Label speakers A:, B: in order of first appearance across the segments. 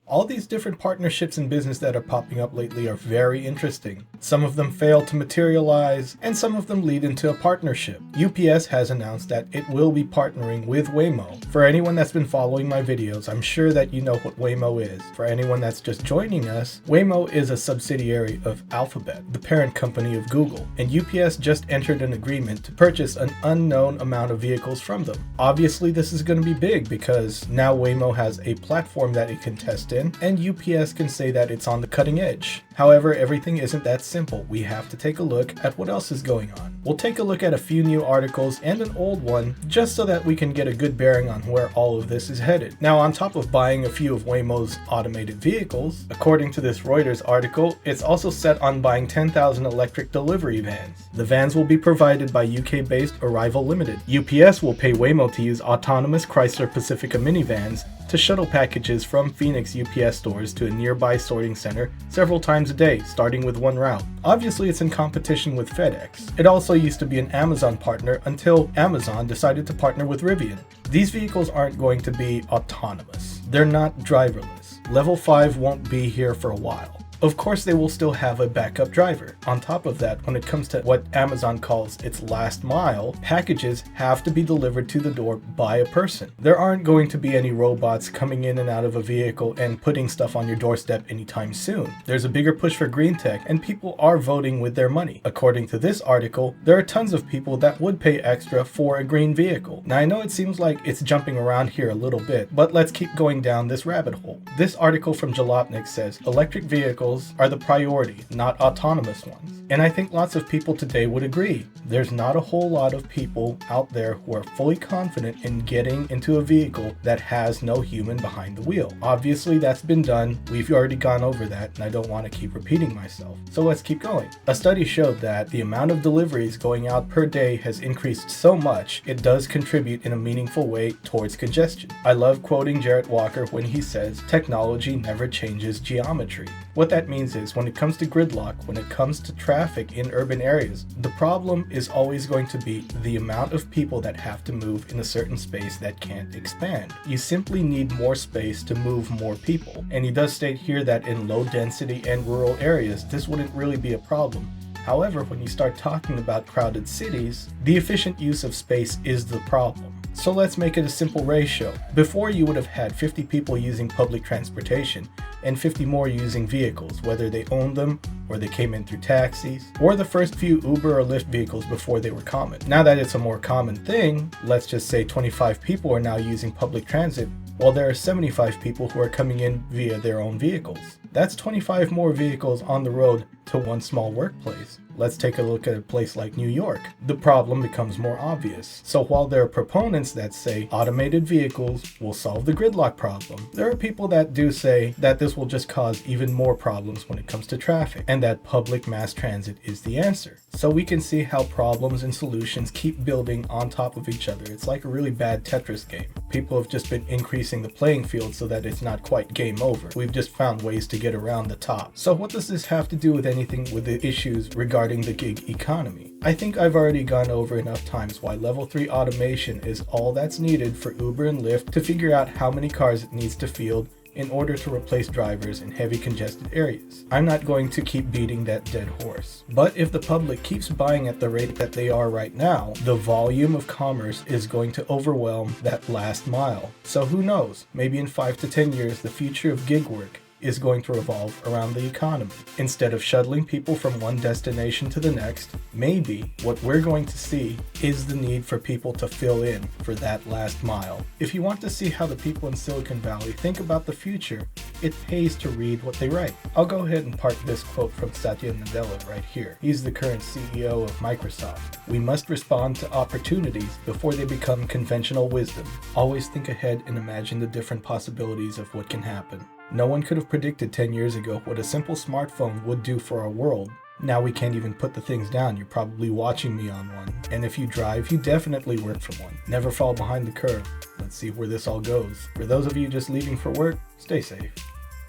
A: All these different partnerships in business that are popping up lately are very interesting. Some of them fail to materialize, and some of them lead into a partnership. UPS has announced that it will be partnering with Waymo. For anyone that's been following my videos, I'm sure that you know what Waymo is. For anyone that's just joining us, Waymo is a subsidiary of Alphabet, the parent company of Google, and UPS just entered an agreement to purchase an unknown amount of vehicles from them. Obviously, this is going to be big because now Waymo has a platform that it can test in, and UPS can say that it's on the cutting edge. However, everything isn't that simple. We have to take a look at what else is going on. We'll take a look at a few new articles and an old one just so that we can get a good bearing on where all of this is headed. Now, on top of buying a few of Waymo's automated vehicles, according to this Reuters article, it's also set on buying 10,000 electric delivery vans. The vans will be provided by UK-based Arrival Limited. UPS will pay Waymo to use autonomous Chrysler Pacifica minivans to shuttle packages from Phoenix UPS stores to a nearby sorting center several times a day, starting with one route. Obviously, it's in competition with FedEx. It also used to be an Amazon partner until Amazon decided to partner with Rivian. These vehicles aren't going to be autonomous. They're not driverless. Level 5 won't be here for a while. Of course, they will still have a backup driver. On top of that, when it comes to what Amazon calls its last mile, packages have to be delivered to the door by a person. There aren't going to be any robots coming in and out of a vehicle and putting stuff on your doorstep anytime soon. There's a bigger push for green tech, and people are voting with their money. According to this article, there are tons of people that would pay extra for a green vehicle. Now, I know it seems like it's jumping around here a little bit, but let's keep going down this rabbit hole. This article from Jalopnik says electric vehicles are the priority, not autonomous ones. And I think lots of people today would agree. There's not a whole lot of people out there who are fully confident in getting into a vehicle that has no human behind the wheel. Obviously, that's been done. We've already gone over that, and I don't want to keep repeating myself. So let's keep going. A study showed that the amount of deliveries going out per day has increased so much, it does contribute in a meaningful way towards congestion. I love quoting Jarrett Walker when he says, "Technology never changes geometry." What that means is when it comes to gridlock, when it comes to traffic in urban areas, the problem is always going to be the amount of people that have to move in a certain space that can't expand. You simply need more space to move more people. And he does state here that in low density and rural areas, this wouldn't really be a problem. However, when you start talking about crowded cities, the efficient use of space is the problem. So let's make it a simple ratio. Before, you would have had 50 people using public transportation and 50 more using vehicles, whether they owned them or they came in through taxis, or the first few Uber or Lyft vehicles before they were common. Now that it's a more common thing, let's just say 25 people are now using public transit, while there are 75 people who are coming in via their own vehicles. That's 25 more vehicles on the road to one small workplace. Let's take a look at a place like New York. The problem becomes more obvious. So while there are proponents that say automated vehicles will solve the gridlock problem, there are people that do say that this will just cause even more problems when it comes to traffic, and that public mass transit is the answer. So we can see how problems and solutions keep building on top of each other. It's like a really bad Tetris game. People have just been increasing the playing field so that it's not quite game over. We've just found ways to get around the top. So what does this have to do with anything with the issues regarding the gig economy? I think I've already gone over enough times why level 3 automation is all that's needed for Uber and Lyft to figure out how many cars it needs to field in order to replace drivers in heavy congested areas. I'm not going to keep beating that dead horse. But if the public keeps buying at the rate that they are right now, the volume of commerce is going to overwhelm that last mile. So who knows, maybe in 5 to 10 years, the future of gig work is going to revolve around the economy. Instead of shuttling people from one destination to the next, maybe what we're going to see is the need for people to fill in for that last mile. If you want to see how the people in Silicon Valley think about the future, it pays to read what they write. I'll go ahead and park this quote from Satya Nadella right here. He's the current CEO of Microsoft. "We must respond to opportunities before they become conventional wisdom. Always think ahead and imagine the different possibilities of what can happen." No one could have predicted 10 years ago what a simple smartphone would do for our world. Now we can't even put the things down. You're probably watching me on one. And if you drive, you definitely work from one. Never fall behind the curve. Let's see where this all goes. For those of you just leaving for work, stay safe.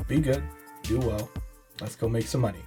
A: Be good. Do well. Let's go make some money.